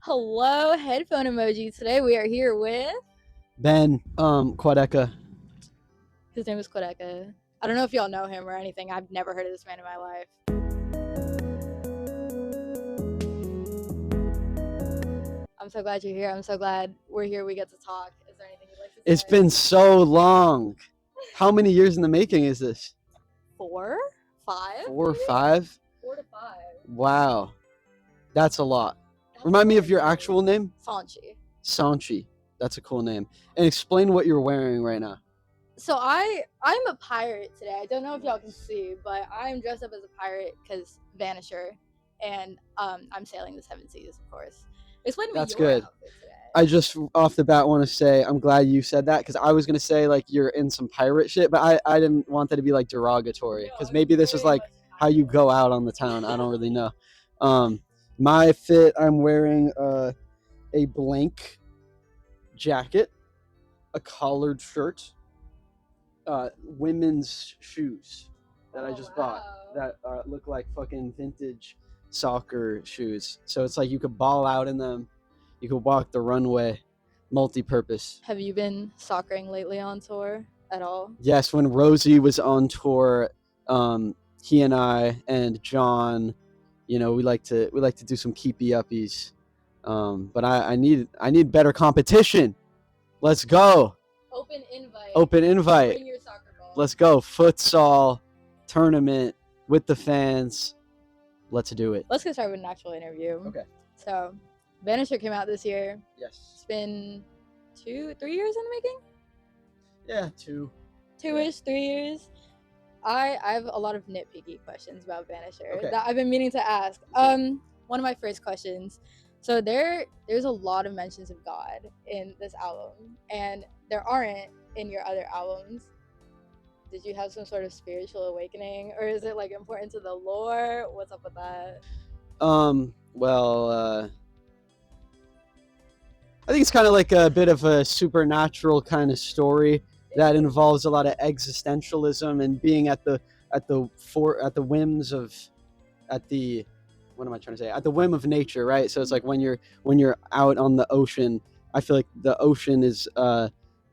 Hello, headphone emoji. Today we are here with Ben, Quadeca. his name is Quadeca. I don't know if y'all know him or anything. I've never heard of this man in my life. I'm so glad you're here. I'm so glad we're here. We get to talk. Is there anything you'd like to say? It's been so long. How many years in the making is this? 4, 5, 4 or maybe? 5? 4 to 5. Wow. That's a lot. That's Remind me a of your lot. actual name? Sanchi. Sanchi. That's a cool name. And explain what you're wearing right now. So I'm a pirate today. I don't know if y'all can see, but I'm dressed up as a pirate because Vanisher, and I'm sailing the 7 seas, of course. Explain to me That's your good. outfit today. I just off the bat want to say I'm glad you said that because I was going to say like you're in some pirate shit, but I didn't want that to be like derogatory because maybe this is like how you go out on the town. I don't really know. My fit, I'm wearing a blank jacket, a collared shirt, women's shoes that I just bought that look like fucking vintage soccer shoes. So it's like you could ball out in them, you could walk the runway, multi-purpose. Have you been soccering lately on tour at all? Yes, when Rosie was on tour, he and I and John, we like to do some keepy uppies. But I need better competition. Let's go. Open invite. Open invite. Bring your soccer ball. Let's go. Futsal tournament with the fans. Let's do it. Let's get started with an actual interview. Okay. So, Vanisher came out this year. Yes. It's been 2, 3 years in the making? Yeah, 2. 2-ish, 3 years. I have a lot of nitpicky questions about Vanisher that I've been meaning to ask. One of my first questions. So there's a lot of mentions of God in this album, and there aren't in your other albums. Did you have some sort of spiritual awakening, or is it like important to the lore? What's up with that? Well, I think it's kind of like a bit of a supernatural kind of story that involves a lot of existentialism and being at the whims of what am I trying to say? At the whim of nature, right? So it's like when you're out on the ocean, I feel like the ocean is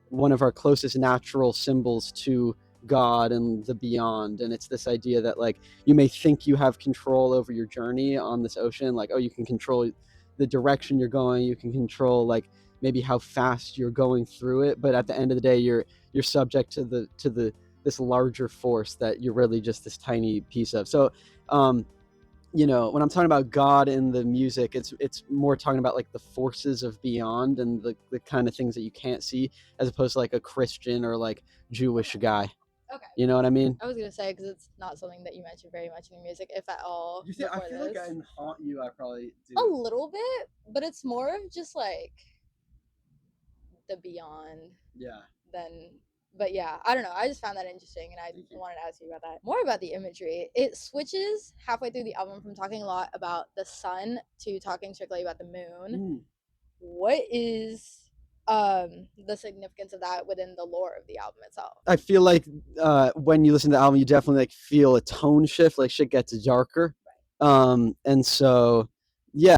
one of our closest natural symbols to God and the beyond. And it's this idea that like you may think you have control over your journey on this ocean, like you can control the direction you're going, you can control like maybe how fast you're going through it, but at the end of the day you're subject to this larger force that you're really just this tiny piece of. So when I'm talking about God in the music, it's more talking about like the forces of beyond and the kind of things that you can't see, as opposed to like a Christian or like Jewish guy. Okay. You know what I mean? I was gonna say, because it's not something that you mentioned very much in your music, if at all. I feel like I haunt you. I probably do. A little bit, but it's more of just like the beyond. Yeah. But yeah, I don't know. I just found that interesting, and I wanted to ask you about that. More about the imagery. It switches halfway through the album from talking a lot about the sun to talking strictly about the moon. What is the significance of that within the lore of the album itself? I feel like when you listen to the album, you definitely like feel a tone shift, like shit gets darker. Right. And so, yeah.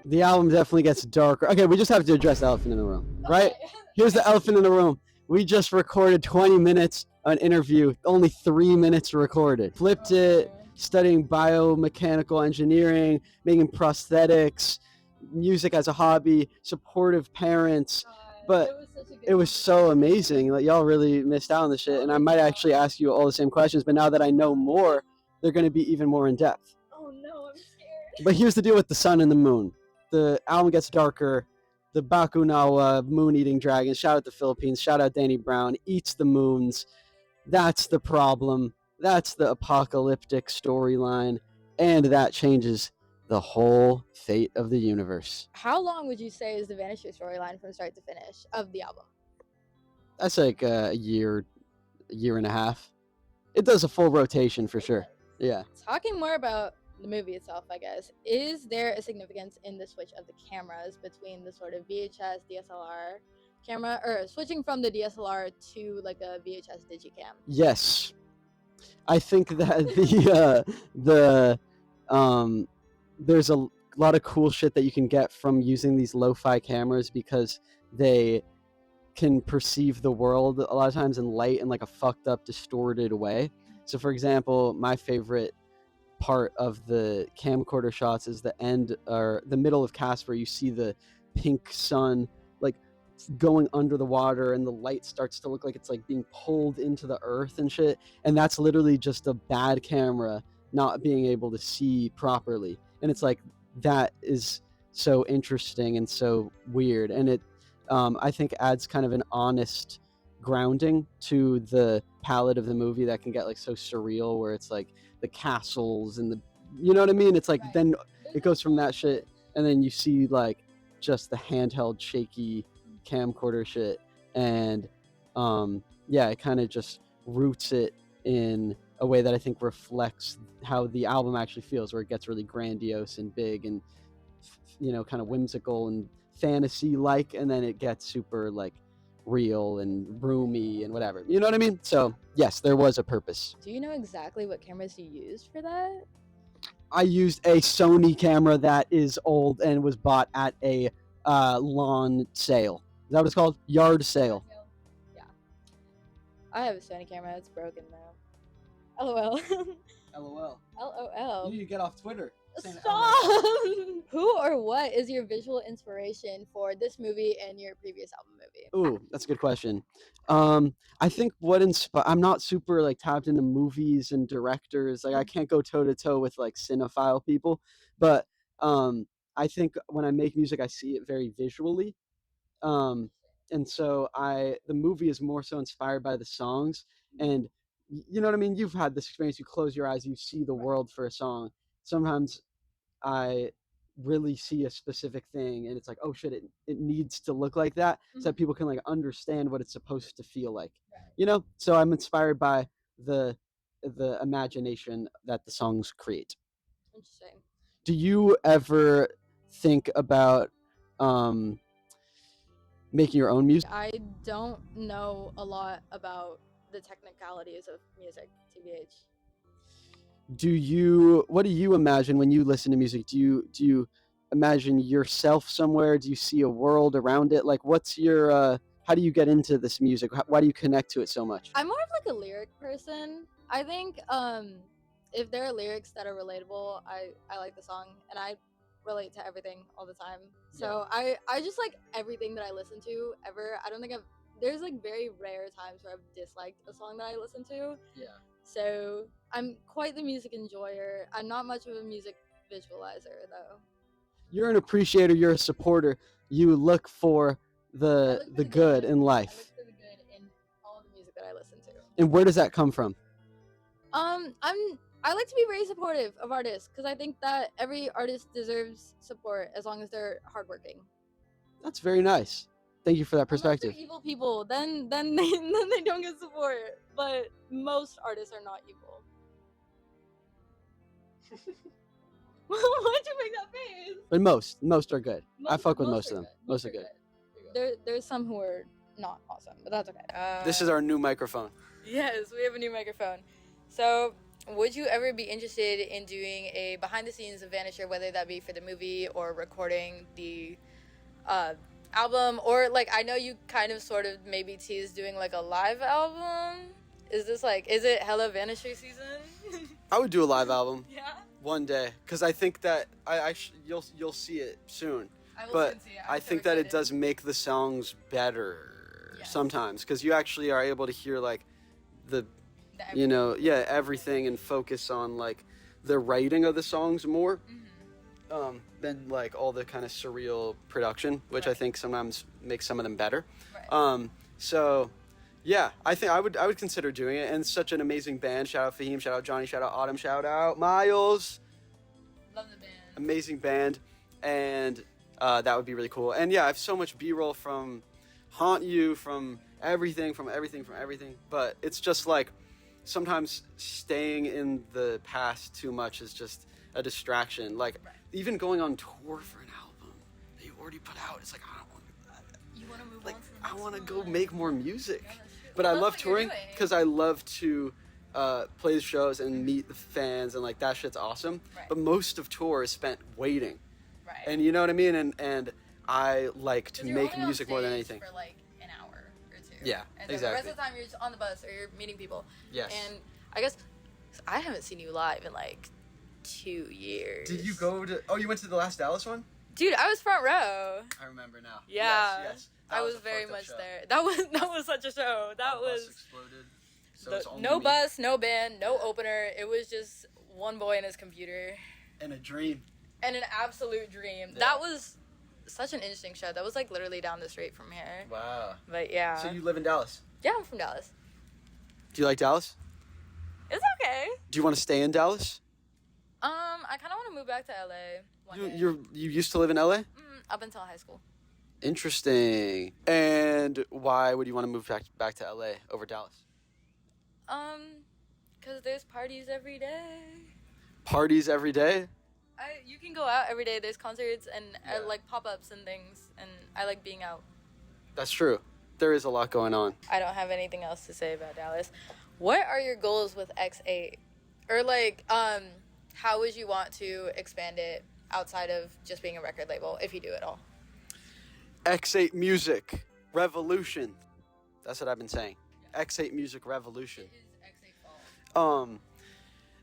The album definitely gets darker. Okay, we just have to address the elephant in the room, right? Here's the elephant in the room. We just recorded 20 minutes an interview, only 3 minutes recorded. Flipped it, studying biomechanical engineering, making prosthetics, music as a hobby, supportive parents. But it was so amazing. Like y'all really missed out on the shit. And I might actually ask you all the same questions, but now that I know more, they're going to be even more in depth. Oh no, I'm scared. But here's the deal with the sun and the moon. The album gets darker. The Bakunawa moon-eating dragon, shout out the Philippines, shout out Danny Brown, eats the moons. That's the problem. That's the apocalyptic storyline. And that changes the whole fate of the universe. How long would you say is the Vanisher storyline from start to finish of the album? That's like a year and a half. It does a full rotation for sure. Yeah. Talking more about the movie itself, I guess, is there a significance in the switch of the cameras between the sort of VHS DSLR camera, or switching from the DSLR to like a VHS digicam? Yes, I think that there's a lot of cool shit that you can get from using these lo-fi cameras because they can perceive the world a lot of times in light in like a fucked up, distorted way. So, for example, my favorite part of the camcorder shots is the end or the middle of Casper. You see the pink sun like going under the water, and the light starts to look like it's like being pulled into the earth and shit. And that's literally just a bad camera not being able to see properly. And it's like that is so interesting and so weird, and it I think adds kind of an honest grounding to the palette of the movie that can get like so surreal, where it's like the castles and the, you know what I mean? It's like, Right. then it goes from that shit, and then you see like just the handheld shaky camcorder shit, and yeah, it kind of just roots it in a way that I think reflects how the album actually feels, where it gets really grandiose and big and, you know, kind of whimsical and fantasy like, and then it gets super like real and roomy and whatever, you know what I mean? So yes, there was a purpose. Do you know exactly what cameras you used for that? I used a Sony camera that is old and was bought at a lawn sale. Is that what it's called? Yard sale. Yeah. I have a Sony camera. It's broken now. LOL. LOL. LOL. You need to get off Twitter. Stop! Who or what is your visual inspiration for this movie and your previous album movie? Ooh, that's a good question. I think what I'm not super like tapped into movies and directors. Like I can't go toe to toe with like cinephile people, but I think when I make music, I see it very visually. And so the movie is more so inspired by the songs, and you know what I mean? You've had this experience. You close your eyes, you see the world for a song. Sometimes I really see a specific thing, and it's like, oh shit, it needs to look like that, so that people can like understand what it's supposed to feel like. You know? So I'm inspired by the imagination that the songs create. Interesting. Do you ever think about making your own music? I don't know a lot about the technicalities of music, TBH. What do you imagine when you listen to music? Do you imagine yourself somewhere? Do you see a world around it? Like, what's your how do you get into this music? Why do you connect to it so much? I'm more of like a lyric person. I think if there are lyrics that are relatable, I like the song, and I relate to everything all the time. So I just like everything that I listen to ever. I don't think there's like very rare times where I've disliked a song that I listen to. Yeah. So I'm quite the music enjoyer. I'm not much of a music visualizer though. You're an appreciator, you're a supporter. You look for the good in life. I look for the good in all the music that I listen to. And where does that come from? I like to be very supportive of artists because I think that every artist deserves support as long as they're hardworking. That's very nice. Thank you for that perspective. Unless they're evil people, then they don't get support. But most artists are not evil. Why'd you make that face? But most are good. I fuck with most of them. Most are good. There's some who are not awesome, but that's okay. This is our new microphone. Yes, we have a new microphone. So, would you ever be interested in doing a behind the scenes of Vanisher, whether that be for the movie or recording the album, or like I know you kind of sort of maybe teased doing like a live album? Is it hella Vanisher season? I would do a live album. Yeah. One day, because I think that you'll see it soon. I will But soon see it. I think that it does make the songs better sometimes, because you actually are able to hear like everything, and focus on like the writing of the songs more than like all the kind of surreal production, which I think sometimes makes some of them better. Right. So yeah, I think I would consider doing it. And such an amazing band. Shout out Fahim, shout out Johnny, shout out Autumn, shout out Miles. Love the band. Amazing band. And that would be really cool. And yeah, I have so much B-roll from Haunt You, from everything. But it's just like sometimes staying in the past too much is just a distraction. Like even going on tour for an album that you already put out, it's like I don't want to. You want to move like on to the next I want to one. go make more music. Yeah, that's true. But Well, I that's love what you're touring doing. because I love to play the shows and meet the fans, and like that shit's awesome. Right. But most of tour is spent waiting, Right. and you know what I mean. And I like to 'Cause you're make only on music more than stage anything. For like an hour or two. Yeah, and then exactly. The rest of the time you're just on the bus or you're meeting people. Yes. And I guess I haven't seen you live in like 2 years. Did you go to? Oh, you went to the last Dallas one? Dude, I was front row. I remember now. Yeah. Yes. I was very much there. That was such a show. That was Bus exploded. So it's only no me bus, no band, no opener. It was just one boy and his computer. and a dream. And an absolute dream. Yeah. That was such an interesting show. That was like literally down the street from here. Wow. But yeah. So you live in Dallas? Yeah, I'm from Dallas. Do you like Dallas? It's okay. Do you want to stay in Dallas? I kind of want to move back to LA one day. You used to live in LA? Up until high school. Interesting. And why would you want to move back to LA over Dallas? Cause there's parties every day. Parties every day? You can go out every day. There's concerts and Yeah. like pop-ups and things, and I like being out. That's true. There is a lot going on. I don't have anything else to say about Dallas. What are your goals with X8? Or like, how would you want to expand it outside of just being a record label, if you do it all? X8 Music Revolution. That's what I've been saying. X8 Music Revolution. It is X8 fall.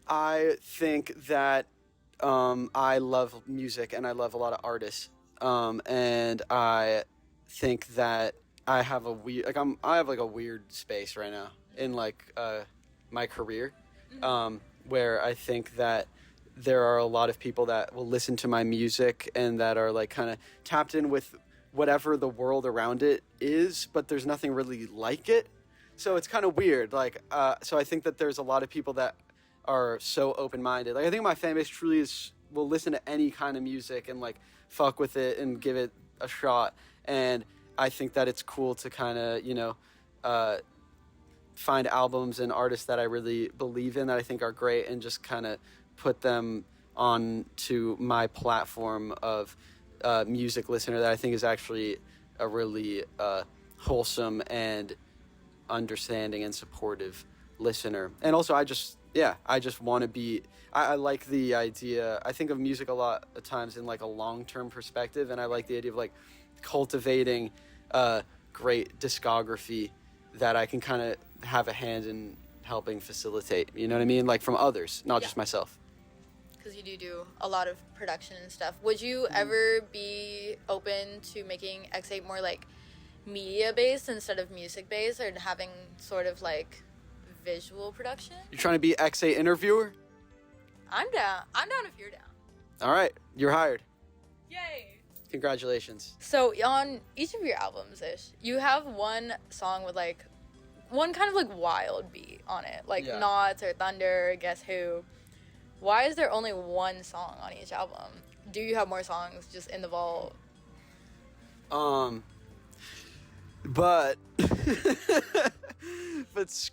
I think that I love music and I love a lot of artists. And I think that I have a weird I have like a weird space right now in like my career, where I think that there are a lot of people that will listen to my music and that are like kind of tapped in with whatever the world around it is, but there's nothing really like it. So it's kind of weird. Like, so I think that there's a lot of people that are so open-minded. Like, I think my fan base truly will listen to any kind of music and like fuck with it and give it a shot. And I think that it's cool to kind of, find albums and artists that I really believe in that I think are great and just kind of put them on to my platform of music listener that I think is actually a really wholesome and understanding and supportive listener. And also I just want to be, I like the idea, I think of music a lot of times in like a long-term perspective, and I like the idea of like cultivating a great discography that I can kind of have a hand in helping facilitate, you know what I mean? Like from others, not just myself. Because you do a lot of production and stuff. Would you ever be open to making X8 more like media-based instead of music-based, or having sort of like visual production? You're trying to be X8 interviewer? I'm down if you're down. All right, you're hired. Yay! Congratulations. So on each of your albums-ish, you have one song with like one kind of like wild beat on it, like Knots or Thunder or Guess Who. Why is there only one song on each album? Do you have more songs just in the vault? But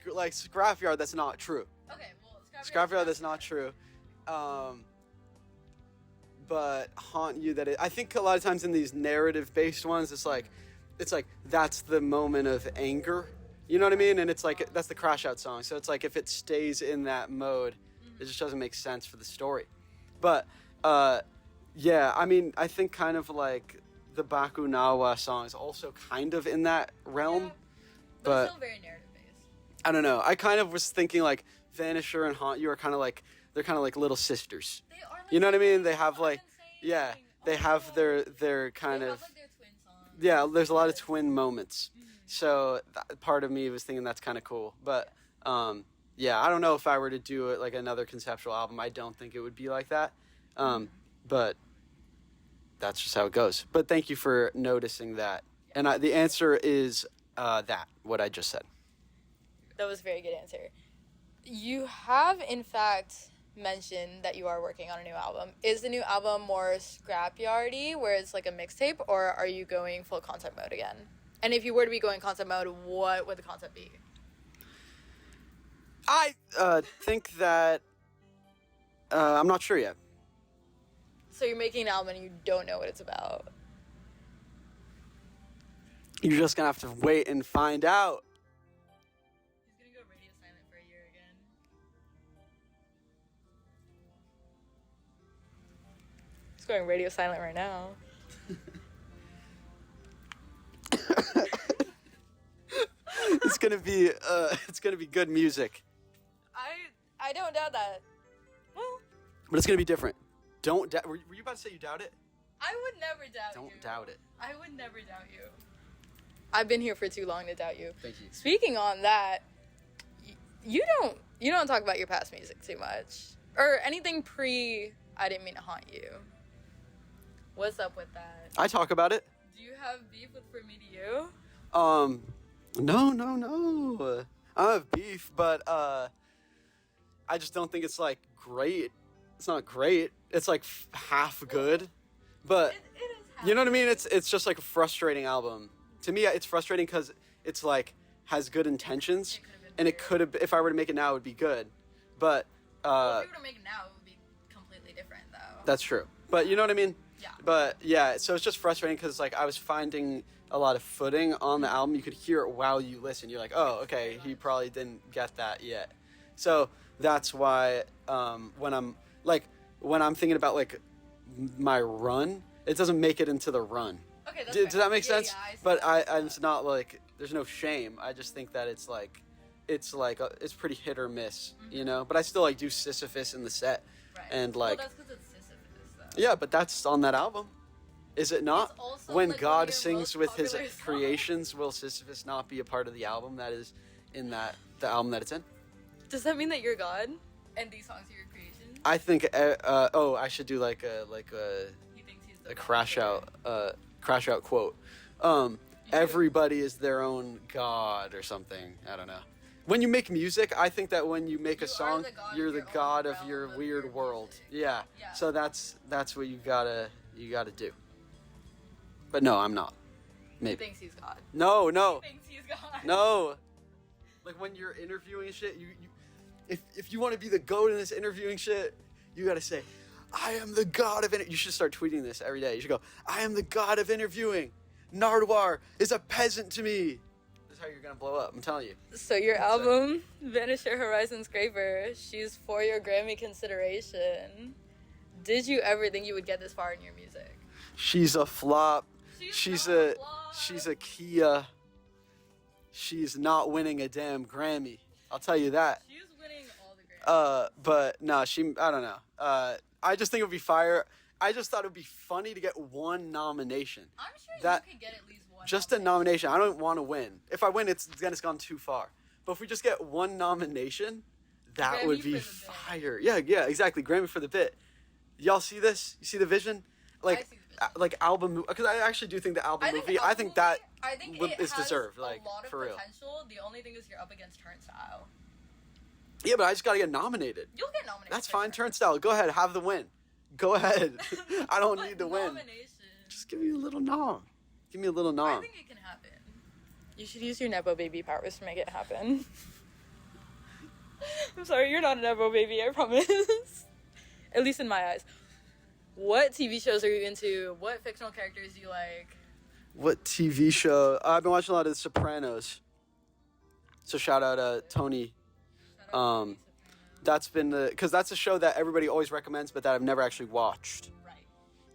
like Scrapyard, that's not true. Okay, well, Scrapyard, that's not true. But Haunt You, I think a lot of times in these narrative-based ones, it's like that's the moment of anger. You know what I mean? And it's like that's the Crash Out song. So it's like if it stays in that mode, it just doesn't make sense for the story. But yeah, I mean, I think kind of like the Bakunawa song is also kind of in that realm. Yeah, but it's still very narrative-based. I don't know. I kind of was thinking like Vanisher and Haunt You are kind of like, they're kind of like little sisters. They are like, you know what I mean? They have like, insane. they have their kind they of, have, like, their twin songs. yeah, there's a lot of twin moments. So part of me was thinking that's kind of cool. But yeah, I don't know if I were to do it like another conceptual album, I don't think it would be like that. But that's just how it goes. But thank you for noticing that. And the answer is what I just said. That was a very good answer. You have, in fact, mentioned that you are working on a new album. Is the new album more scrapyardy, where it's like a mixtape, or are you going full concept mode again? And if you were to be going concept mode, what would the concept be? I think that I'm not sure yet. So you're making an album and you don't know what it's about. You're just gonna have to wait and find out. He's gonna go radio silent for a year again. He's going radio silent right now. It's gonna be good music. I don't doubt that. Well, but it's gonna be different. Were you about to say you doubt it? I would never doubt you. Don't doubt it. I would never doubt you. I've been here for too long to doubt you. Thank you. Speaking on that, you don't talk about your past music too much, or anything pre I Didn't Mean to Haunt You. What's up with that? I talk about it. Do you have beef with For Me to You? No. I have beef, but I just don't think it's like great. It's not great. It's like half good, but it is half you know what I mean. It's just like a frustrating album. To me, it's frustrating because it's like has good intentions, and it could have. If I were to make it now, it would be good, but if you were to make it now, it would be completely different, though. That's true. But you know what I mean. Yeah. But yeah, so it's just frustrating because like I was finding a lot of footing on the album. You could hear it while you listen. You're like, oh, okay, he probably didn't get that yet. So that's why when I'm thinking about like my run, it doesn't make it into the run. Okay, that's Does that make sense? Yeah, but I'm not like there's no shame. I just think that it's pretty hit or miss, you know. But I still like do Sisyphus in the set, right. and like well, that's because it's Sisyphus, though. yeah, but that's on that album, is it not? It's also, when like, God one of your sings most with his popular songs. creations, will Sisyphus not be a part of the album that is in the album that it's in? Does that mean that you're God and these songs are your creations? I think I should do like a He thinks he's the crash master. out quote. Everybody is their own god or something. I don't know. When you make music, I think that when you make a song, you're the god of your weird world. Yeah. So that's what you gotta do. But no, I'm not. Maybe. He thinks he's God. No. He thinks he's God. No. Like when you're interviewing shit, you if you want to be the goat in this interviewing shit, you gotta say, I am the god of You should start tweeting this every day. You should go, I am the god of interviewing. Nardwar is a peasant to me. This is how you're gonna blow up, I'm telling you. So your album, Vanisher Horizon Scraper, she's for your Grammy consideration. Did you ever think you would get this far in your music? She's a flop. She's a Kia. She's not winning a damn Grammy. I'll tell you that. She's winning all the Grammys. But no, I don't know. I just think it would be fire. I just thought it would be funny to get one nomination. I'm sure you could get at least one. Just a nomination. I don't want to win. If I win, it's gone too far. But if we just get one nomination, that Grammy would be for the fire. Yeah, exactly. Grammy for the bit. Y'all see this? You see the vision? I see the vision. Like album, because I actually do think the album movie. I think is deserved. Like a lot of for real. potential. The only thing is you're up against Turnstile. Yeah, but I just gotta get nominated. You'll get nominated. That's fine. Turnstile, go ahead, have the win. Go ahead. I don't need to win. Nomination. Just give me a little nom. Give me a little nom. I think it can happen. You should use your Nepo baby powers to make it happen. I'm sorry, you're not a Nepo baby, I promise. At least in my eyes. What TV shows are you into? What fictional characters do you like? What TV show? I've been watching a lot of The Sopranos. So shout out Tony. That's been because that's a show that everybody always recommends, but that I've never actually watched. Right.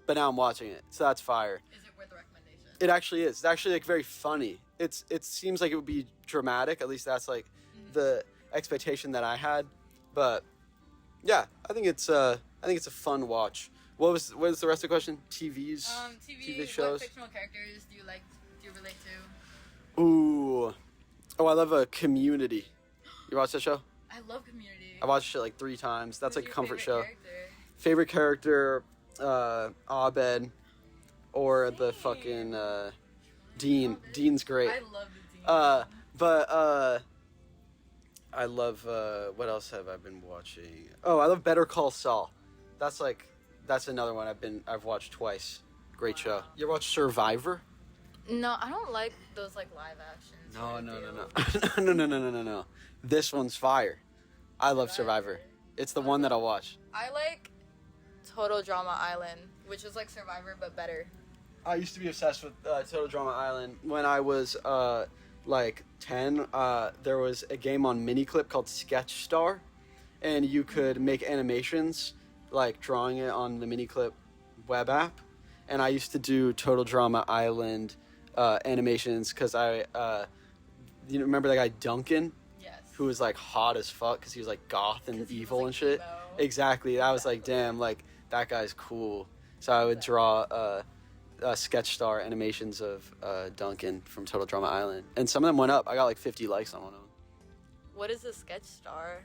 But now I'm watching it, so that's fire. Is it worth the recommendation? It actually is. It's actually like very funny. It seems like it would be dramatic. At least that's like the expectation that I had. But yeah, I think it's a fun watch. What was the rest of the question? TVs. TV shows. What fictional characters do you relate to? Ooh, I love Community. You watch that show? I love Community. I watched it like 3 times. That's like a comfort show. Character? Favorite character, Abed, or the fucking Dean. Dean's great. I love the Dean. But I love what else have I been watching? Oh, I love Better Call Saul. That's another one I've watched twice. Great show. You ever watch Survivor? No, I don't like those like live actions. No. This one's fire. I love Survivor. It's the one that I'll watch. I like Total Drama Island, which was like Survivor but better. I used to be obsessed with Total Drama Island. When I was like 10, there was a game on Miniclip called Sketch Star, and you could make animations, like drawing it on the Miniclip web app. And I used to do Total Drama Island animations because you remember that guy Duncan? Yes. Who was like hot as fuck because he was like goth and evil like and shit. emo. Exactly. I was like, damn, like that guy's cool. So I would draw sketch star animations of Duncan from Total Drama Island, and some of them went up. I got like 50 likes on one of them. What is a sketch star?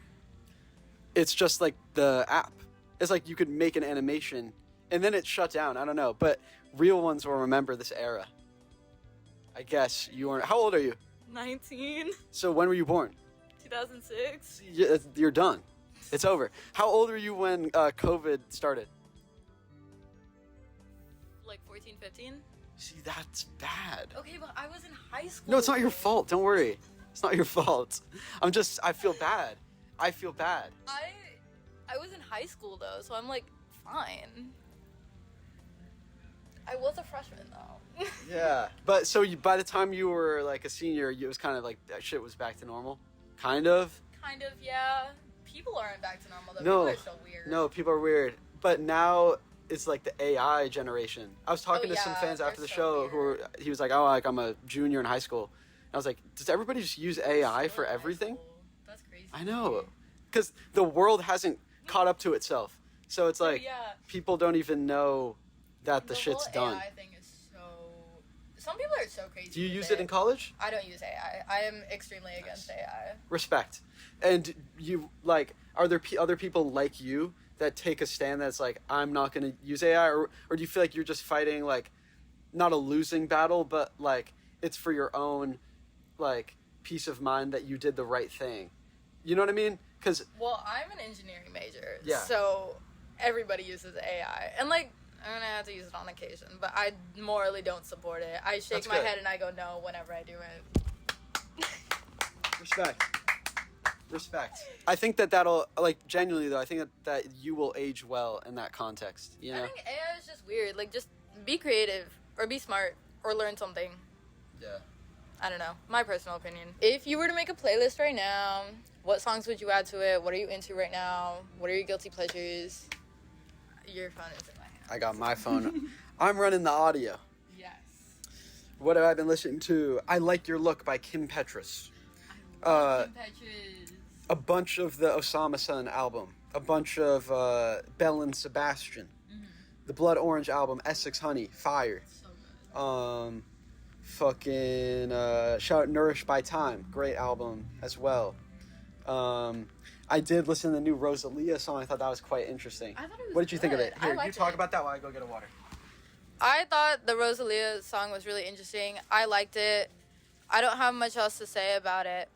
It's just like the app. It's like you could make an animation, and then it shut down. I don't know, but real ones will remember this era. I guess you weren't. How old are you? 19. So when were you born? 2006. You're done. It's over. How old were you when COVID started? Like 14, 15? See, that's bad. Okay, but I was in high school. No, it's not your fault. Don't worry. It's not your fault. I feel bad. I feel bad. I was in high school though, so I'm like fine. I was a freshman though. Yeah, but so by the time you were like a senior, it was kind of like that shit was back to normal, kind of. Kind of, yeah. People aren't back to normal though. No, People are so weird. no, people are weird. But now it's like the AI generation. I was talking to some fans after the show he was like, "Oh, like I'm a junior in high school." And I was like, "Does everybody just use AI for everything?" That's crazy. I know, because the world hasn't caught up to itself. So it's like people don't even know that the shit's done. AI thing is so. Some people are so crazy. Do you use it in college? I don't use AI. I am extremely against AI. Respect. And you like, are there other people like you that take a stand that's like, I'm not going to use AI, or do you feel like you're just fighting like, not a losing battle, but like it's for your own like peace of mind that you did the right thing? You know what I mean? Because I'm an engineering major, yeah. So everybody uses AI, and like I'm gonna have to use it on occasion, but I morally don't support it. I shake my head and I go no whenever I do it. Respect. I think that'll, like, genuinely though, I think that you will age well in that context, you know? I think AI is just weird. Like, just be creative, or be smart, or learn something. Yeah. I don't know. My personal opinion. If you were to make a playlist right now, what songs would you add to it? What are you into right now? What are your guilty pleasures? Your phone is in my hand. I got my phone. I'm running the audio. Yes. What have I been listening to? I Like Your Look by Kim Petras. Kim Petras. A bunch of the Osama Sun album. A bunch of Bell and Sebastian. Mm-hmm. The Blood Orange album, Essex Honey, fire. So good. Fucking shout out Nourished by Time, great album as well. I did listen to the new Rosalia song. I thought that was quite interesting. I thought it was What did you think of it? Here, I you talk about that while I go get a water. I thought the Rosalia song was really interesting. I liked it. I don't have much else to say about it.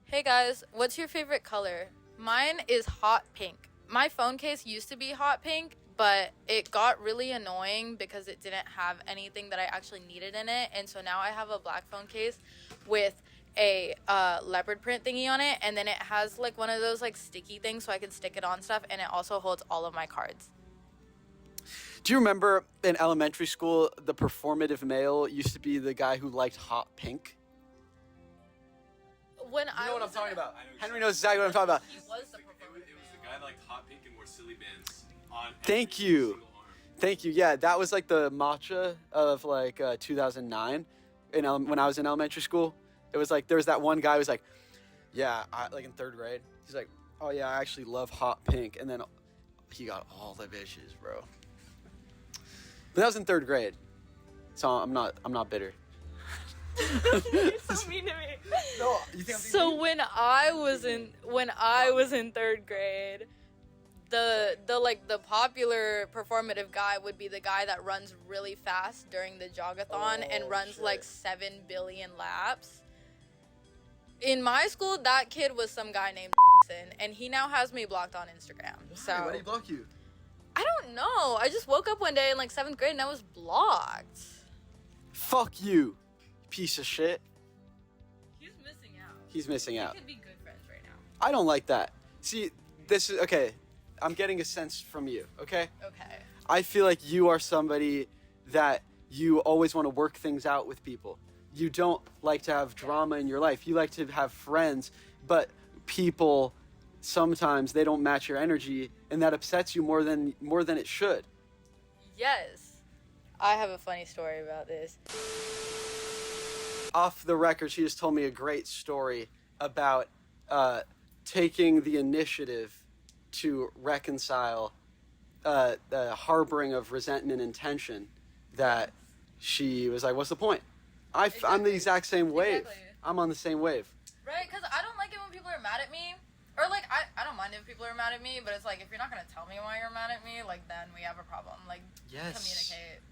Hey guys, what's your favorite color? Mine is hot pink. My phone case used to be hot pink, but it got really annoying because it didn't have anything that I actually needed in it. And so now I have a black phone case with a leopard print thingy on it, and then it has like one of those like sticky things so I can stick it on stuff, and it also holds all of my cards. Do you remember in elementary school, the performative male used to be the guy who liked hot pink? When you know what I'm talking about. Henry knows exactly what I'm talking about. He was the It was the guy that liked hot pink and wore silly bands on. Thank you. Thank you. Yeah, that was like the matcha of like 2009 when I was in elementary school. It was like there was that one guy who was like, yeah, like in third grade. He's like, oh yeah, I actually love hot pink, and then he got all the bitches, bro. But that was in third grade, so I'm not bitter. You're so mean to me. No, you think I'm so mean? when I was in third grade, the popular performative guy would be the guy that runs really fast during the jogathon and runs like 7 billion laps. In my school, that kid was some guy named and he now has me blocked on Instagram. Why? Why did he block you? I don't know. I just woke up one day in like 7th grade and I was blocked. Fuck you, piece of shit. He's missing out. He's missing out. We could be good friends right now. I don't like that. See, this is okay. I'm getting a sense from you, okay? Okay. I feel like you are somebody that you always want to work things out with people. You don't like to have drama in your life. You like to have friends, but people sometimes they don't match your energy, and that upsets you more than it should. Yes. I have a funny story about this. Off the record, she just told me a great story about taking the initiative to reconcile the harboring of resentment and tension that she was like, what's the point? I'm the exact same wave. Exactly. I'm on the same wave. Right, because I don't like it when people are mad at me. Or, like, I don't mind if people are mad at me, but it's like, if you're not going to tell me why you're mad at me, like, then we have a problem. Like, Yes. communicate.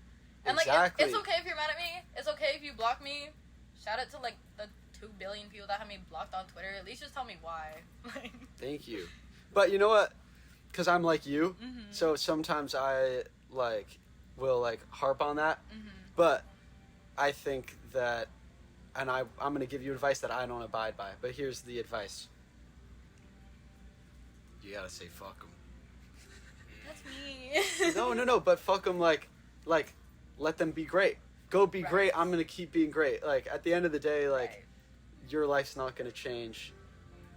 And, Exactly. like, it's okay if you're mad at me. It's okay if you block me. Shout out to, like, the 2 billion people that have me blocked on Twitter. At least just tell me why. Thank you. But you know what? Because I'm like you, Mm-hmm. so sometimes I, like, will, like, harp on that. Mm-hmm. But I think that, and I'm going to give you advice that I don't abide by, but here's the advice. You gotta say fuck them. That's me. No, but fuck them like, let them be great. Go be Right. great, I'm gonna keep being great. Like, at the end of the day, like, Right. your life's not gonna change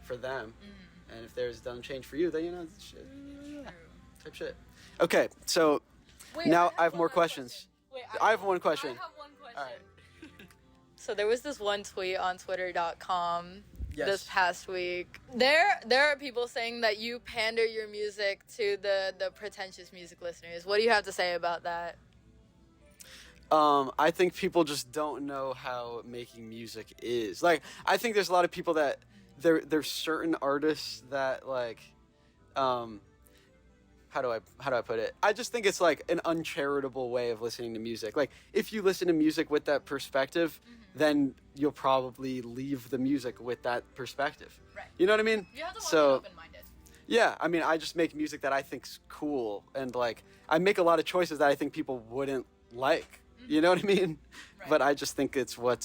for them. Mm-hmm. And if theirs doesn't change for you, then, you know, it's True. type shit. Okay, so Wait, now I have one more questions. Wait, I have one question. I have one question. All right. So there was this one tweet on Twitter.com Yes. this past week. There are people saying that you pander your music to the pretentious music listeners. What do you have to say about that? I think people just don't know how making music is. Like, I think there's a lot of people that there's certain artists that, like, how do I put it? I just think it's like an uncharitable way of listening to music. Like, if you listen to music with that perspective, then you'll probably leave the music with that perspective. Right. You know what I mean? You have to So, be open-minded. yeah, I mean, I just make music that I think's cool, and, like, I make a lot of choices that I think people wouldn't like. You know what I mean? Right. But I just think it's what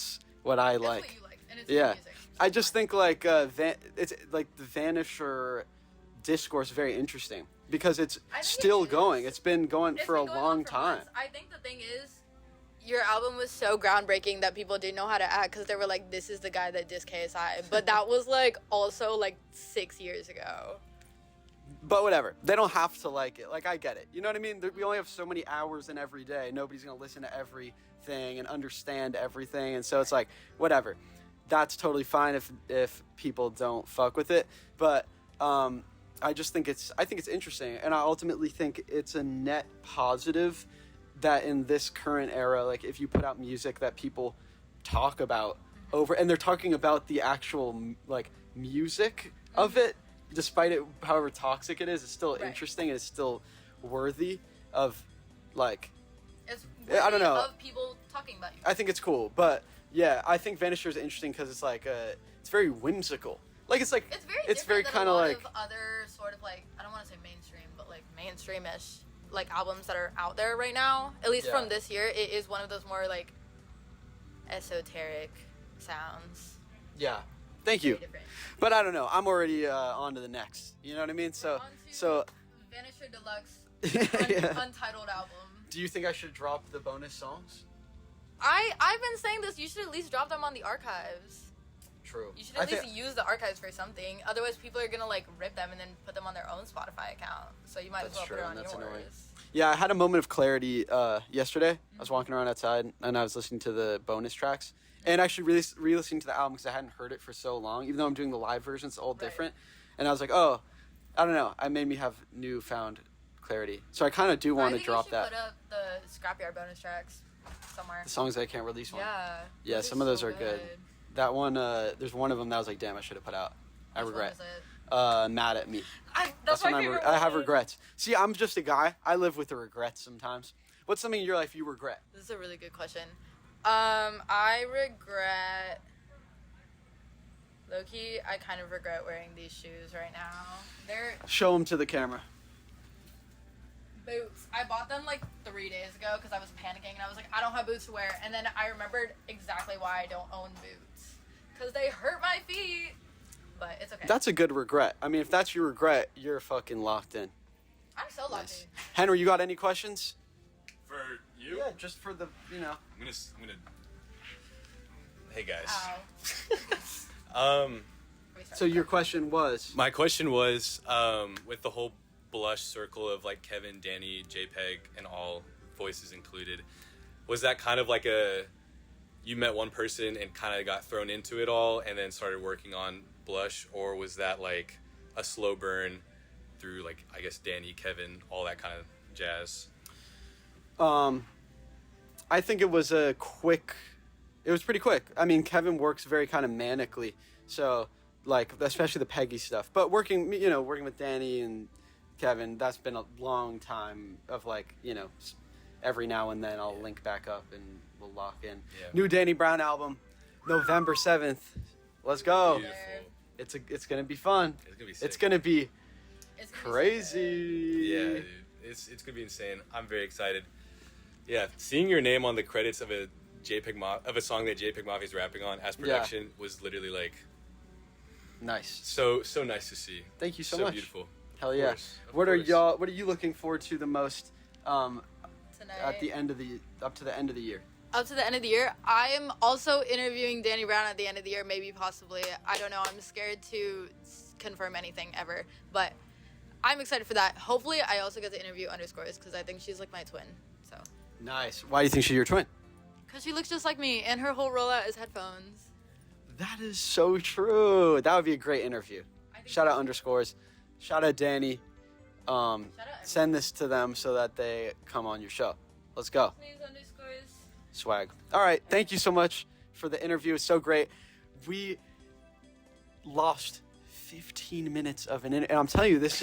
I It's like. what you like, and it's Yeah. your music. I just think, like, it's like the Vanisher discourse very interesting because it's I think still it is. going. It's been going It's for been a going on long for time. months. I think the thing is, your album was so groundbreaking that people didn't know how to act because they were like, this is the guy that dissed KSI. But that was, like, also, like, 6 years ago. But whatever. They don't have to like it. Like, I get it. You know what I mean? We only have so many hours in every day. Nobody's going to listen to everything and understand everything. And so it's like, whatever. That's totally fine if people don't fuck with it. But I just think it's interesting. And I ultimately think it's a net positive that in this current era, like, if you put out music that people talk about over, and they're talking about the actual, like, music of it, despite it, however toxic it is, it's still Right. interesting and it's still worthy of, like, It's I don't know. of people talking about you. I think it's cool. But yeah, I think Vanisher is interesting because it's like, it's very whimsical. Like, it's like, It's very kind of of a lot like, of other sort of, like, I don't want to say mainstream, but, like, mainstream-ish, like, albums that are out there right now. At least Yeah. from this year, it is one of those more, like, esoteric sounds. yeah. Thank you. Very different. But I don't know. I'm already on to the next. You know what I mean? We're on to So Vanisher Deluxe yeah. Untitled album. Do you think I should drop the bonus songs? I've been saying this. You should at least drop them on the archives. True. You should at least use the archives for something. Otherwise, people are gonna, like, rip them and then put them on their own Spotify account. So you might as That's well true, put it on and that's yours. annoying. Yeah, I had a moment of clarity yesterday. I was walking around outside and I was listening to the bonus tracks and actually re-listening to the album because I hadn't heard it for so long. Even though I'm doing the live version, it's all different. And I was like, oh, I don't know. It made me have newfound clarity. So I kind of do want to drop I think that. you should put up the Scrapyard bonus tracks somewhere. The songs that I can't release one. Yeah. Yeah, some of those are good. That one, there's one of them that I was like, damn, I should have put out. I Which regret. one is it? Mad at Me. That's my when favorite I have one. regrets. See, I'm just a guy. I live with the regrets sometimes. What's something in your life you regret? This is a really good question. I regret... Low-key, I kind of regret wearing these shoes right now. They're Show them to the camera. boots. I bought them like 3 days ago because I was panicking and I was like, I don't have boots to wear. And then I remembered exactly why I don't own boots. Because they hurt my feet. But it's okay. That's a good regret. I mean, if that's your regret, you're fucking locked in. Don't lock Nice. me. Henry, you got any questions? For you? Yeah, just for the, I'm gonna. Hey guys. Ow. So your question was? My question was, with the whole blush circle of like Kevin, Danny, JPEG, and all voices included, was that kind of like you met one person and kind of got thrown into it all and then started working on blush, or was that like a slow burn through like, I guess, Danny, Kevin, all that kind of jazz? I think it was pretty quick. I mean, Kevin works very kind of manically, so like especially the Peggy stuff. But working with Danny and Kevin, that's been a long time of like, every now and then I'll link back up and we'll lock in. Yeah. New Danny Brown album, November 7th. Let's go. Beautiful. It's gonna be fun. It's gonna be sick. It's gonna be It's crazy. Yeah, dude. It's gonna be insane. I'm very excited. Yeah, seeing your name on the credits of a song that JPEG Mafia's rapping on as production was literally like Nice. so nice to see. Thank you so So much. beautiful. Hell yeah. Of What course. are you looking forward to the most Tonight. up to the end of the year? Up to the end of the year. I am also interviewing Danny Brown at the end of the year, maybe, possibly. I don't know. I'm scared to confirm anything ever, but I'm excited for that. Hopefully, I also get to interview Underscores because I think she's like my twin. So. Nice. Why do you think she's your twin? Because she looks just like me, and her whole rollout is headphones. That is so true. That would be a great interview. Shout out Underscores. Shout out Danny. Shout out Send this to them so that they come on your show. Let's go. Please, Underscores. Swag. All right. Thank you so much for the interview. It's so great. We lost 15 minutes of an interview. And I'm telling you, this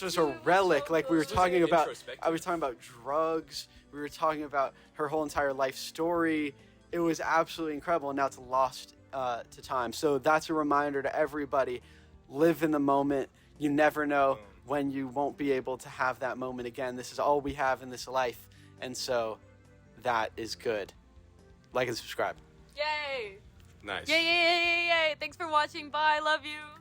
was a relic. Like we were talking about, I was talking about drugs. We were talking about her whole entire life story. It was absolutely incredible. And now it's lost to time. So that's a reminder to everybody. Live in the moment. You never know when you won't be able to have that moment again. This is all we have in this life. And so that is good. Like and subscribe. Yay! Nice. Yay, yay, yay, yay, yay. Thanks for watching. Bye. Love you.